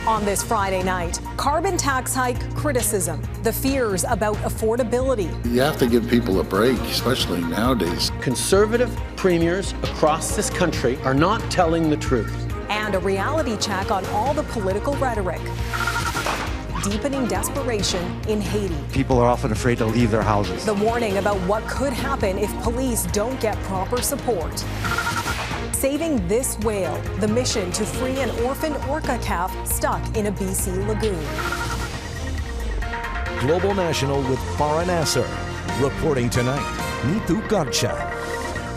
On this Friday night, carbon tax hike criticism, the fears about affordability. You have to give people a break, especially nowadays. Conservative premiers across this country are not telling the truth. And a reality check on all the political rhetoric. Deepening desperation in Haiti. People are often afraid to leave their houses. The warning about what could happen if police don't get proper support. Saving this whale, the mission to free an orphaned orca calf stuck in a BC lagoon. Global National with Farah Nasser. Reporting tonight, Nitu Garcha.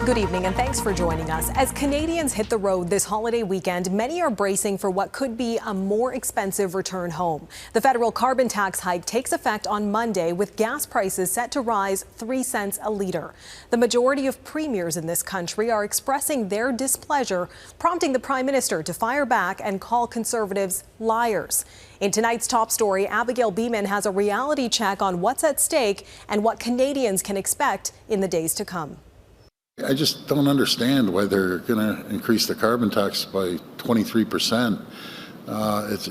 Good evening and thanks for joining us. As Canadians hit the road this holiday weekend, many are bracing for what could be a more expensive return home. The federal carbon tax hike takes effect on Monday, with gas prices set to rise 3 cents a litre. The majority of premiers in this country are expressing their displeasure, prompting the Prime Minister to fire back and call Conservatives liars. In tonight's top story, Abigail Bimman has a reality check on what's at stake and what Canadians can expect in the days to come. I just don't understand why they're going to increase the carbon tax by 23%.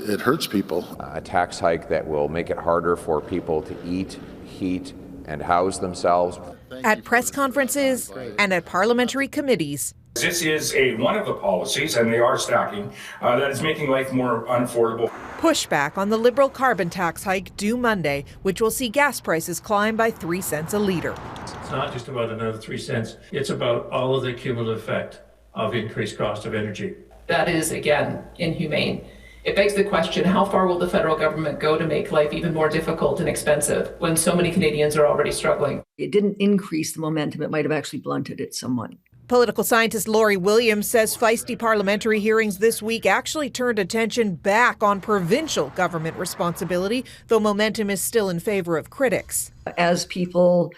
It hurts people. A tax hike that will make it harder for people to eat, heat, and house themselves. At press conferences and at parliamentary committees. This is one of the policies, and they are stacking, that is making life more unaffordable. Pushback on the Liberal carbon tax hike due Monday, which will see gas prices climb by 3 cents a litre. It's not just about another 3 cents. It's about all of the cumulative effect of increased cost of energy. That is, again, inhumane. It begs the question, how far will the federal government go to make life even more difficult and expensive when so many Canadians are already struggling? It didn't increase the momentum. It might have actually blunted it somewhat. Political scientist Laurie Williams says feisty parliamentary hearings this week actually turned attention back on provincial government responsibility, though momentum is still in favor of critics. As people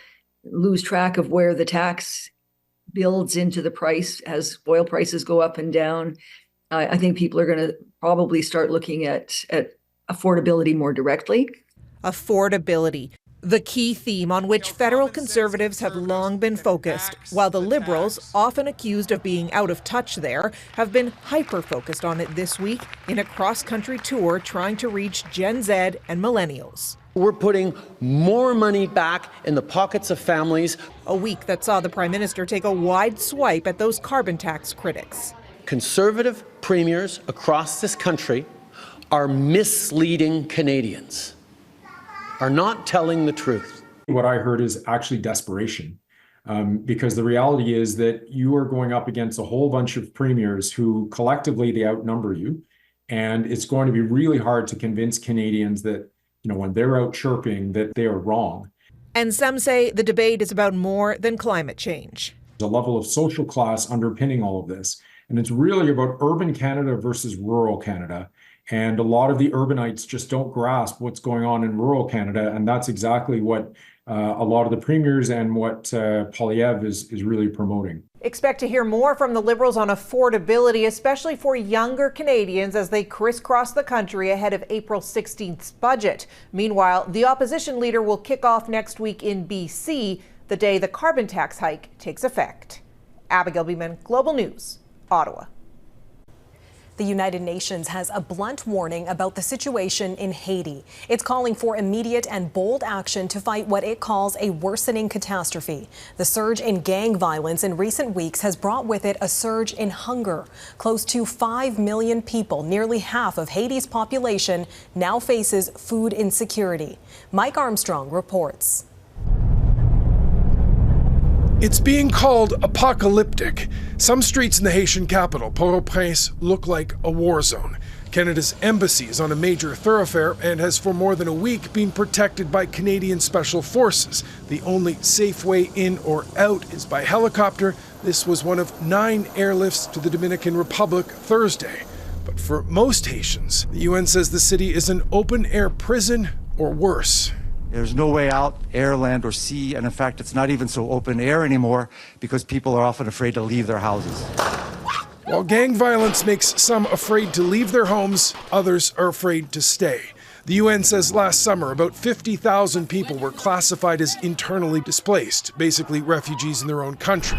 lose track of where the tax builds into the price, as oil prices go up and down, I think people are going to probably start looking at affordability more directly. Affordability, the key theme on which federal Conservatives have long been focused, while the Liberals, often accused of being out of touch there, have been hyper-focused on it this week in a cross-country tour trying to reach Gen Z and millennials. We're putting more money back in the pockets of families. A week that saw the Prime Minister take a wide swipe at those carbon tax critics. Conservative premiers across this country are misleading Canadians, are not telling the truth. What I heard is actually desperation, because the reality is that you are going up against a whole bunch of premiers who collectively they outnumber you, and it's going to be really hard to convince Canadians that, when they're out chirping, that they are wrong. And some say the debate is about more than climate change. There's a level of social class underpinning all of this, and it's really about urban Canada versus rural Canada. And a lot of the urbanites just don't grasp what's going on in rural Canada. And that's exactly what a lot of the premiers and what Poilievre is really promoting. Expect to hear more from the Liberals on affordability, especially for younger Canadians as they crisscross the country ahead of April 16th's budget. Meanwhile, the opposition leader will kick off next week in BC, the day the carbon tax hike takes effect. Abigail Bimman, Global News, Ottawa. The United Nations has a blunt warning about the situation in Haiti. It's calling for immediate and bold action to fight what it calls a worsening catastrophe. The surge in gang violence in recent weeks has brought with it a surge in hunger. Close to 5 million people, nearly half of Haiti's population, now faces food insecurity. Mike Armstrong reports. It's being called apocalyptic. Some streets in the Haitian capital, Port-au-Prince, look like a war zone. Canada's embassy is on a major thoroughfare and has for more than a week been protected by Canadian Special Forces. The only safe way in or out is by helicopter. This was one of 9 airlifts to the Dominican Republic Thursday. But for most Haitians, the UN says the city is an open-air prison or worse. There's no way out, air, land, or sea, and in fact, it's not even so open air anymore because people are often afraid to leave their houses. While gang violence makes some afraid to leave their homes, others are afraid to stay. The UN says last summer about 50,000 people were classified as internally displaced, basically refugees in their own country.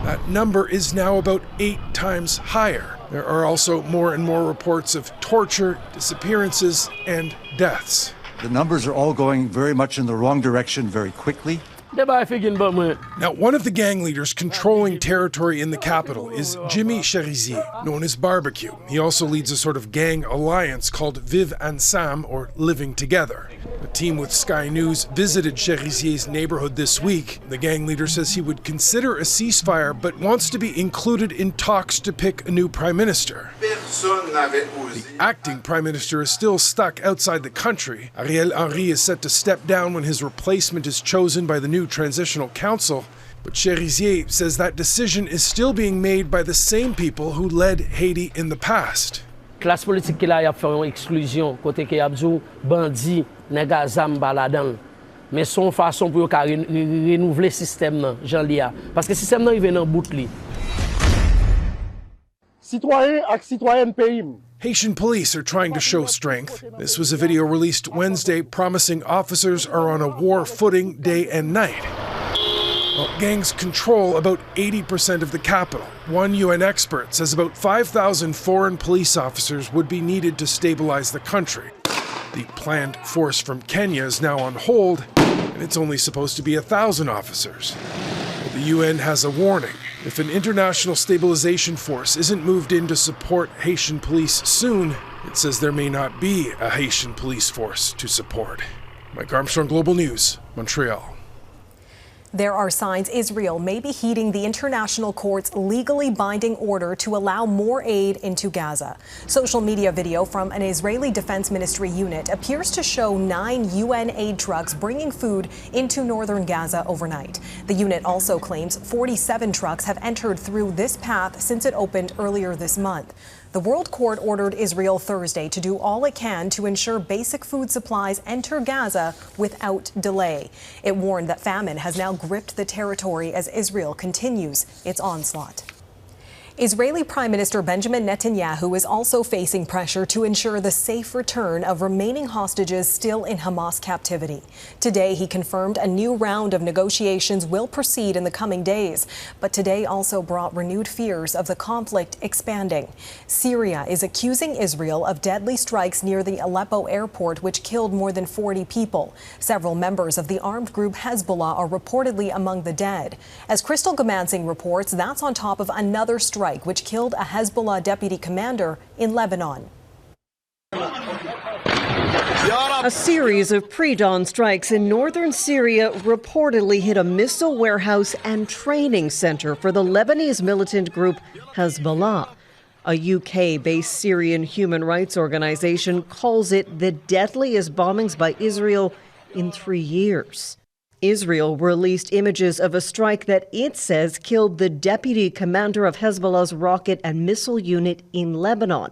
That number is now about 8 times higher. There are also more and more reports of torture, disappearances, and deaths. The numbers are all going very much in the wrong direction very quickly. Now, one of the gang leaders controlling territory in the capital is Jimmy Cherizier, known as Barbecue. He also leads a sort of gang alliance called Vive Ensemble, or Living Together. A team with Sky News visited Cherizier's neighborhood this week. The gang leader says he would consider a ceasefire, but wants to be included in talks to pick a new prime minister. The acting prime minister is still stuck outside the country. Ariel Henry is set to step down when his replacement is chosen by the new Transitional Council, but Cherizier says that decision is still being made by the same people who led Haiti in the past. Classe politique qui là y a fait une exclusion côté que y a dit bandit nèg azam baladan mais son façon pour renouveler système nan Jean Lia parce que système nan il vient dans bout li. Citoyen ak citoyen pays. Haitian police are trying to show strength. This was a video released Wednesday promising officers are on a war footing day and night. Well, gangs control about 80% of the capital. One UN expert says about 5,000 foreign police officers would be needed to stabilize the country. The planned force from Kenya is now on hold, and it's only supposed to be 1,000 officers. Well, the UN has a warning. If an international stabilization force isn't moved in to support Haitian police soon, it says there may not be a Haitian police force to support. Mike Armstrong, Global News, Montreal. There are signs Israel may be heeding the international court's legally binding order to allow more aid into Gaza. Social media video from an Israeli Defense Ministry unit appears to show 9 UN aid trucks bringing food into northern Gaza overnight. The unit also claims 47 trucks have entered through this path since it opened earlier this month. The World Court ordered Israel Thursday to do all it can to ensure basic food supplies enter Gaza without delay. It warned that famine has now gripped the territory as Israel continues its onslaught. Israeli Prime Minister Benjamin Netanyahu is also facing pressure to ensure the safe return of remaining hostages still in Hamas captivity. Today, he confirmed a new round of negotiations will proceed in the coming days, but today also brought renewed fears of the conflict expanding. Syria is accusing Israel of deadly strikes near the Aleppo airport, which killed more than 40 people. Several members of the armed group Hezbollah are reportedly among the dead. As Crystal Gamansing reports, that's on top of another strike which killed a Hezbollah deputy commander in Lebanon. A series of pre-dawn strikes in northern Syria reportedly hit a missile warehouse and training center for the Lebanese militant group Hezbollah. A UK-based Syrian human rights organization calls it the deadliest bombings by Israel in 3 years. Israel released images of a strike that it says killed the deputy commander of Hezbollah's rocket and missile unit in Lebanon.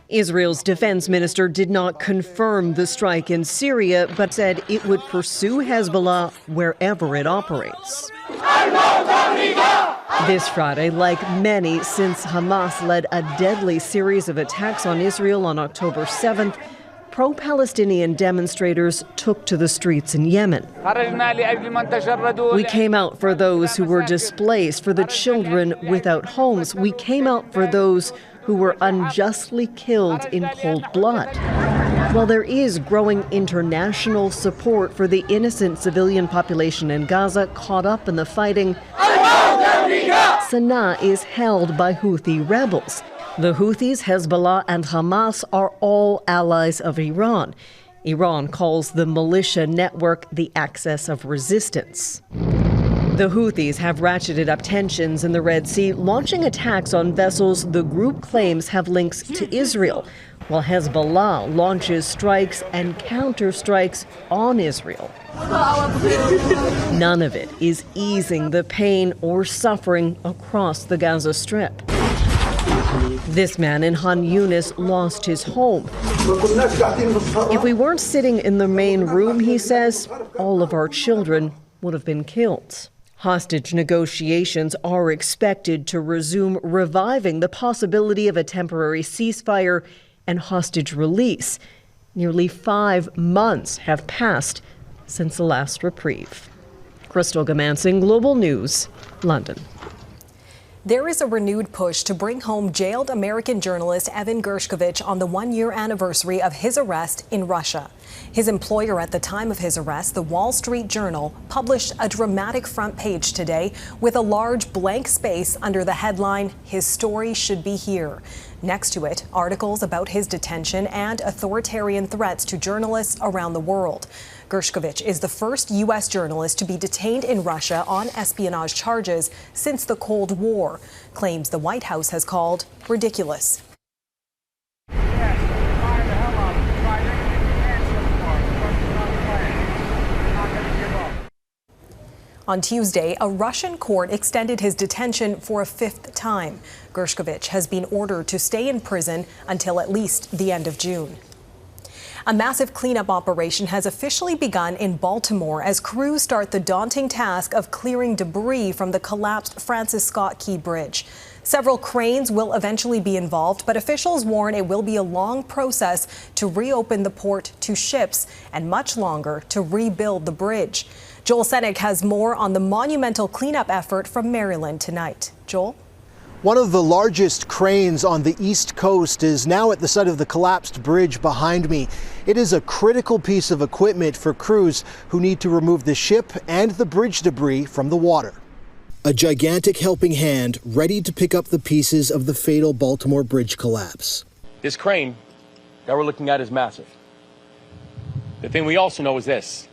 Israel's defense minister did not confirm the strike in Syria, but said it would pursue Hezbollah wherever it operates. This Friday, like many since Hamas led a deadly series of attacks on Israel on October 7th, pro-Palestinian demonstrators took to the streets in Yemen. We came out for those who were displaced, for the children without homes. We came out for those who were unjustly killed in cold blood. While there is growing international support for the innocent civilian population in Gaza caught up in the fighting, Sana'a is held by Houthi rebels. The Houthis, Hezbollah, and Hamas are all allies of Iran. Iran calls the militia network the axis of resistance. The Houthis have ratcheted up tensions in the Red Sea, launching attacks on vessels the group claims have links to Israel, while Hezbollah launches strikes and counter-strikes on Israel. None of it is easing the pain or suffering across the Gaza Strip. This man in Han Yunis lost his home. If we weren't sitting in the main room, he says, all of our children would have been killed. Hostage negotiations are expected to resume, reviving the possibility of a temporary ceasefire and hostage release. Nearly 5 months have passed since the last reprieve. Crystal Gamansing, Global News, London. There is a renewed push to bring home jailed American journalist Evan Gershkovich on the one-year anniversary of his arrest in Russia. His employer at the time of his arrest, the Wall Street Journal, published a dramatic front page today with a large blank space under the headline, "His story should be here." Next to it, articles about his detention and authoritarian threats to journalists around the world. Gershkovich is the first U.S. journalist to be detained in Russia on espionage charges since the Cold War, claims the White House has called ridiculous. On Tuesday, a Russian court extended his detention for a fifth time. Gershkovich has been ordered to stay in prison until at least the end of June. A massive cleanup operation has officially begun in Baltimore as crews start the daunting task of clearing debris from the collapsed Francis Scott Key Bridge. Several cranes will eventually be involved, but officials warn it will be a long process to reopen the port to ships and much longer to rebuild the bridge. Joel Senek has more on the monumental cleanup effort from Maryland tonight. Joel? One of the largest cranes on the East Coast is now at the site of the collapsed bridge behind me. It is a critical piece of equipment for crews who need to remove the ship and the bridge debris from the water. A gigantic helping hand ready to pick up the pieces of the fatal Baltimore bridge collapse. This crane that we're looking at is massive. The thing we also know is this: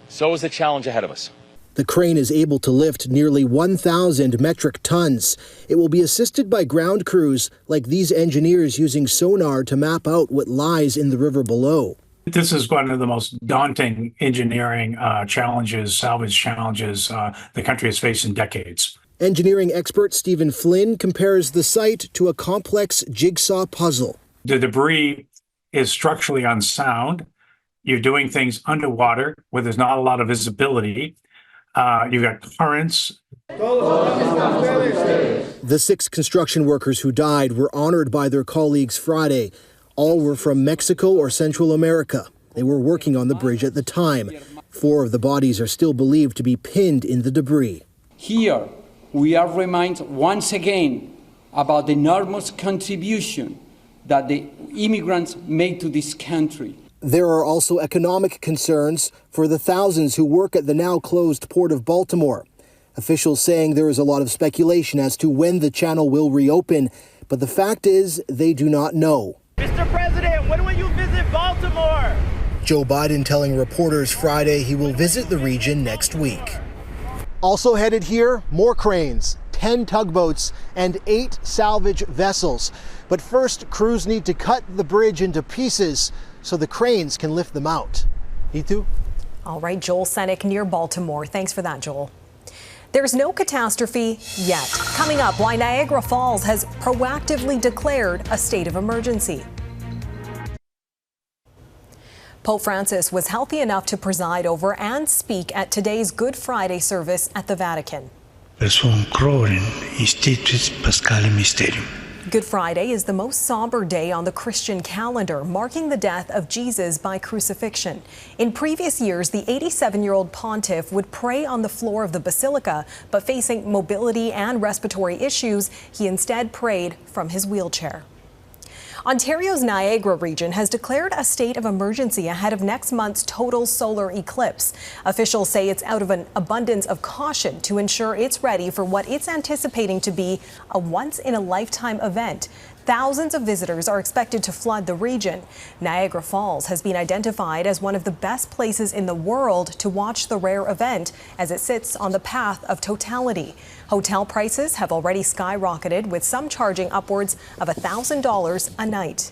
so is the challenge ahead of us. The crane is able to lift nearly 1,000 metric tons. It will be assisted by ground crews like these engineers using sonar to map out what lies in the river below. This is one of the most daunting engineering challenges, salvage challenges the country has faced in decades. Engineering expert Stephen Flynn compares the site to a complex jigsaw puzzle. The debris is structurally unsound. You're doing things underwater where there's not a lot of visibility. You've got currents. The 6 construction workers who died were honored by their colleagues Friday. All were from Mexico or Central America. They were working on the bridge at the time. 4 of the bodies are still believed to be pinned in the debris. Here, we are reminded once again about the enormous contribution that the immigrants made to this country. There are also economic concerns for the thousands who work at the now closed Port of Baltimore. Officials saying there is a lot of speculation as to when the channel will reopen, but the fact is they do not know. Mr. President, when will you visit Baltimore? Joe Biden telling reporters Friday he will visit the region next week. Also headed here, more cranes, 10 tugboats, and 8 salvage vessels. But first, crews need to cut the bridge into pieces so the cranes can lift them out. Nitu? All right, Joel Senek near Baltimore. Thanks for that, Joel. There's no catastrophe yet. Coming up, why Niagara Falls has proactively declared a state of emergency. Pope Francis was healthy enough to preside over and speak at today's Good Friday service at the Vatican. Good Friday is the most somber day on the Christian calendar, marking the death of Jesus by crucifixion. In previous years, the 87-year-old pontiff would pray on the floor of the basilica, but facing mobility and respiratory issues, he instead prayed from his wheelchair. Ontario's Niagara region has declared a state of emergency ahead of next month's total solar eclipse. Officials say it's out of an abundance of caution to ensure it's ready for what it's anticipating to be a once-in-a-lifetime event. Thousands of visitors are expected to flood the region. Niagara Falls has been identified as one of the best places in the world to watch the rare event as it sits on the path of totality. Hotel prices have already skyrocketed, with some charging upwards of $1,000 a night.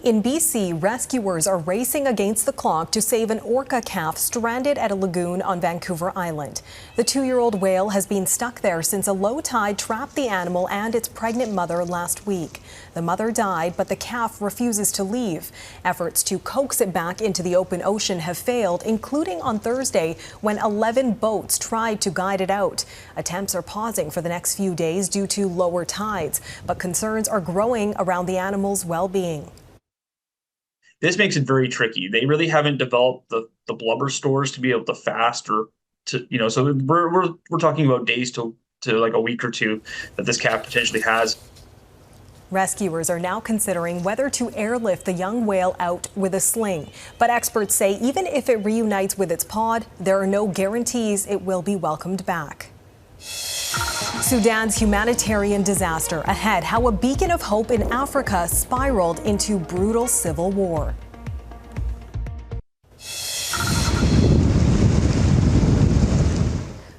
In BC, rescuers are racing against the clock to save an orca calf stranded at a lagoon on Vancouver Island. The 2-year-old whale has been stuck there since a low tide trapped the animal and its pregnant mother last week. The mother died, but the calf refuses to leave. Efforts to coax it back into the open ocean have failed, including on Thursday when 11 boats tried to guide it out. Attempts are pausing for the next few days due to lower tides, but concerns are growing around the animal's well-being. This makes it very tricky. They really haven't developed the blubber stores to be able to fast or So we're talking about days to like a week or two that this calf potentially has. Rescuers are now considering whether to airlift the young whale out with a sling. But experts say even if it reunites with its pod, there are no guarantees it will be welcomed back. Sudan's humanitarian disaster ahead, how a beacon of hope in Africa spiraled into brutal civil war.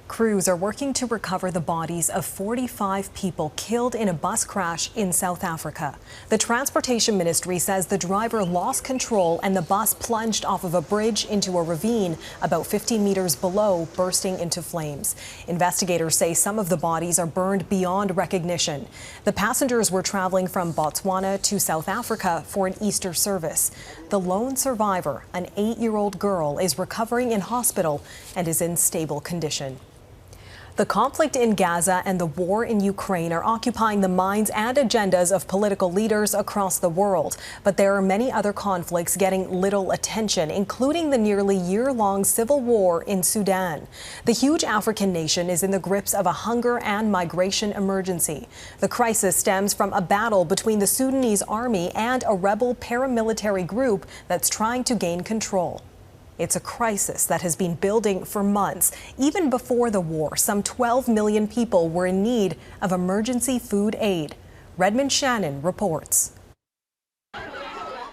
Crews are working to recover the bodies of 45 people killed in a bus crash in South Africa. The Transportation Ministry says the driver lost control and the bus plunged off of a bridge into a ravine about 15 meters below, bursting into flames. Investigators say some of the bodies are burned beyond recognition. The passengers were traveling from Botswana to South Africa for an Easter service. The lone survivor, an 8-year-old girl, is recovering in hospital and is in stable condition. The conflict in Gaza and the war in Ukraine are occupying the minds and agendas of political leaders across the world. But there are many other conflicts getting little attention, including the nearly year-long civil war in Sudan. The huge African nation is in the grips of a hunger and migration emergency. The crisis stems from a battle between the Sudanese army and a rebel paramilitary group that's trying to gain control. It's a crisis that has been building for months. Even before the war, some 12 million people were in need of emergency food aid. Redmond Shannon reports.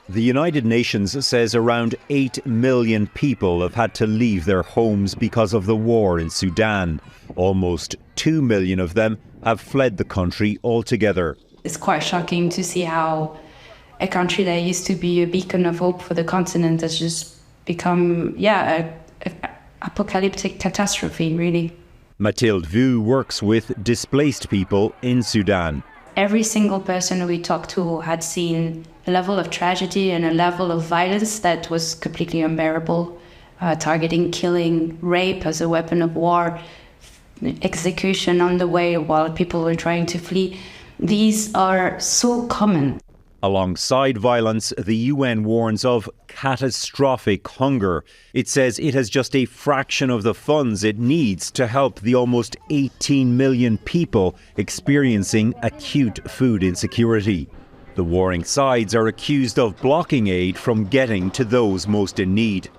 The United Nations says around 8 million people have had to leave their homes because of the war in Sudan. Almost 2 million of them have fled the country altogether. It's quite shocking to see how a country that used to be a beacon of hope for the continent has just become, a apocalyptic catastrophe, really. Mathilde Vu works with displaced people in Sudan. Every single person we talked to had seen a level of tragedy and a level of violence that was completely unbearable, targeting, killing, rape as a weapon of war, execution on the way while people were trying to flee. These are so common. Alongside violence, the UN warns of catastrophic hunger. It says it has just a fraction of the funds it needs to help the almost 18 million people experiencing acute food insecurity. The warring sides are accused of blocking aid from getting to those most in need.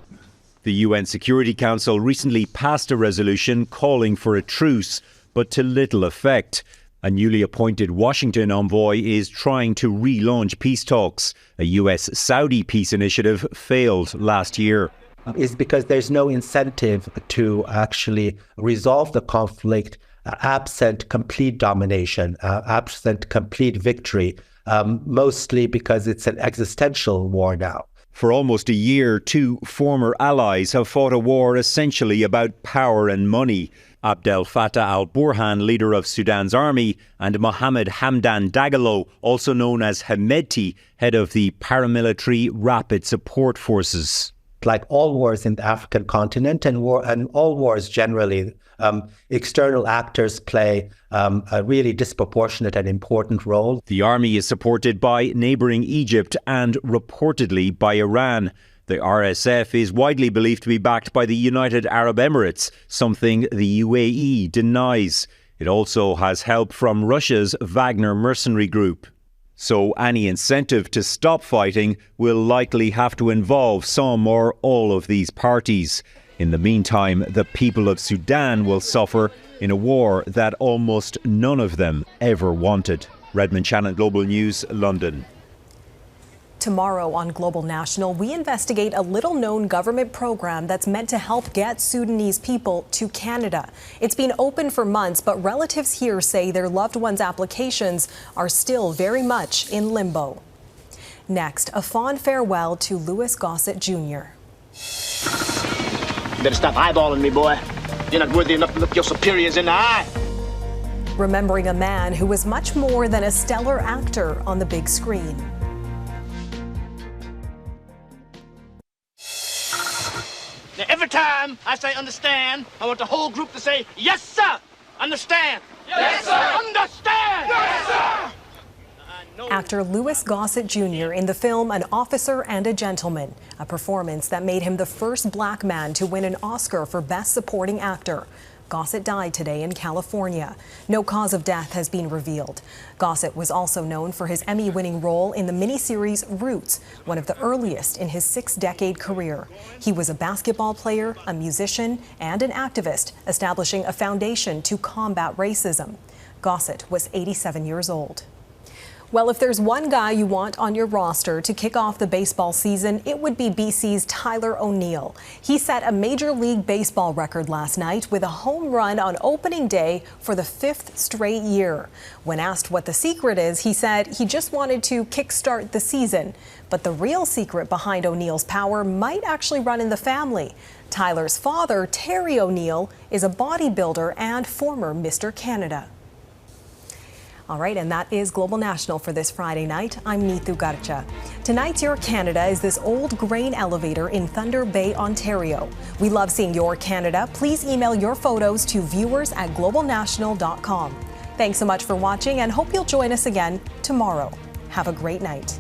The UN Security Council recently passed a resolution calling for a truce, but to little effect. A newly appointed Washington envoy is trying to relaunch peace talks. A US-Saudi peace initiative failed last year. It's because there's no incentive to actually resolve the conflict absent complete domination, absent complete victory, mostly because it's an existential war now. For almost a year, two former allies have fought a war essentially about power and money. Abdel Fattah al-Burhan, leader of Sudan's army, and Mohammed Hamdan Dagalo, also known as Hemedti, head of the paramilitary Rapid Support Forces. Like all wars in the African continent and all wars generally, external actors play a really disproportionate and important role. The army is supported by neighbouring Egypt and reportedly by Iran. The RSF is widely believed to be backed by the United Arab Emirates, something the UAE denies. It also has help from Russia's Wagner mercenary group. So any incentive to stop fighting will likely have to involve some or all of these parties. In the meantime, the people of Sudan will suffer in a war that almost none of them ever wanted. Redmond Shannon, Global News, London. Tomorrow on Global National, we investigate a little-known government program that's meant to help get Sudanese people to Canada. It's been open for months, but relatives here say their loved ones' applications are still very much in limbo. Next, a fond farewell to Louis Gossett Jr. Better stop eyeballing me, boy. You're not worthy enough to look your superiors in the eye. Remembering a man who was much more than a stellar actor on the big screen. Now, every time I say understand, I want the whole group to say, yes, sir. Understand. Yes, sir. Understand. Yes, sir. actor Louis Gossett Jr. in the film An Officer and a Gentleman, a performance that made him the first black man to win an Oscar for Best Supporting Actor. Gossett died today in California. No cause of death has been revealed. Gossett was also known for his Emmy-winning role in the miniseries Roots, one of the earliest in his 6-decade career. He was a basketball player, a musician, and an activist, establishing a foundation to combat racism. Gossett was 87 years old. Well, if there's one guy you want on your roster to kick off the baseball season, it would be BC's Tyler O'Neill. He set a Major League Baseball record last night with a home run on opening day for the 5th straight year. When asked what the secret is, he said he just wanted to kickstart the season. But the real secret behind O'Neill's power might actually run in the family. Tyler's father, Terry O'Neill, is a bodybuilder and former Mr. Canada. All right, and that is Global National for this Friday night. I'm Neethu Garcha. Tonight's Your Canada is this old grain elevator in Thunder Bay, Ontario. We love seeing your Canada. Please email your photos to viewers@globalnational.com. Thanks so much for watching and hope you'll join us again tomorrow. Have a great night.